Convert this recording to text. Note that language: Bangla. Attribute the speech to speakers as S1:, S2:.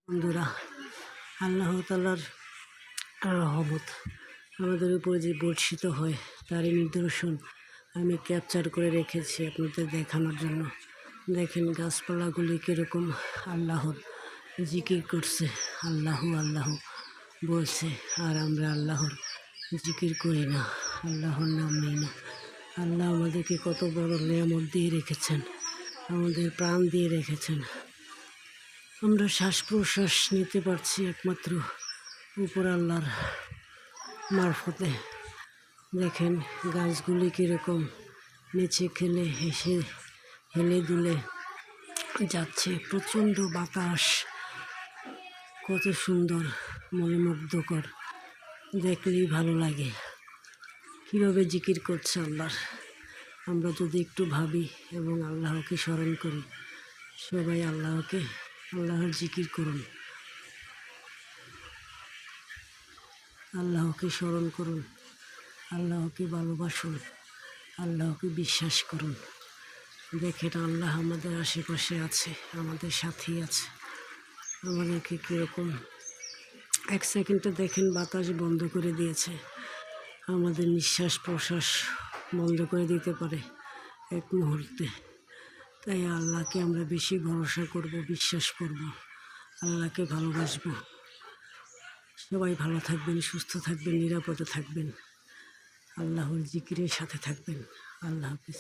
S1: বন্ধুরা, আল্লাহ তাআলার রহমত আমাদের উপরে যে বর্ষিত হয় তারই নিদর্শন আমি ক্যাপচার করে রেখেছি আপনাদের দেখানোর জন্য। দেখেন গাছপালাগুলি কীরকম আল্লাহর জিকির করছে, আল্লাহু আল্লাহু বলছে, আর আমরা আল্লাহর জিকির করি না, আল্লাহর নাম নেই না। আল্লাহ আমাদেরকে কত বড় নিয়ামত দিয়ে রেখেছেন, আমাদের প্রাণ দিয়ে রেখেছেন। আমরা শ্বাস প্রশ্বাস নিতে পারছি একমাত্র উপর আল্লাহর মারফতে। দেখেন গাছগুলি কীরকম নিচে হেলে দুলে যাচ্ছে, প্রচণ্ড বাতাস, কত সুন্দর, মনোমুগ্ধকর, দেখলেই ভালো লাগে। কীভাবে জিকির করছে আল্লাহর, আমরা যদি একটু ভাবি এবং আল্লাহকে স্মরণ করি। সবাই আল্লাহর জিকির করুন, আল্লাহকে স্মরণ করুন, আল্লাহকে ভালোবাসুন, আল্লাহকে বিশ্বাস করুন। দেখেন আল্লাহ আমাদের আশেপাশে আছে, আমাদের সাথেই আছে। আমাদেরকে কীরকম এক সেকেন্ডে দেখেন বাতাস বন্ধ করে দিয়েছে, আমাদের নিঃশ্বাস প্রশ্বাস বন্ধ করে দিতে পারে এক মুহূর্তে। তাই আল্লাহকে আমরা বেশি ভরসা করব, বিশ্বাস করব, আল্লাহকে ভালোবাসবো। সবাই ভালো থাকবেন, সুস্থ থাকবেন, নিরাপদে থাকবেন, আল্লাহর জিকিরের সাথে থাকবেন। আল্লাহ হাফেজ।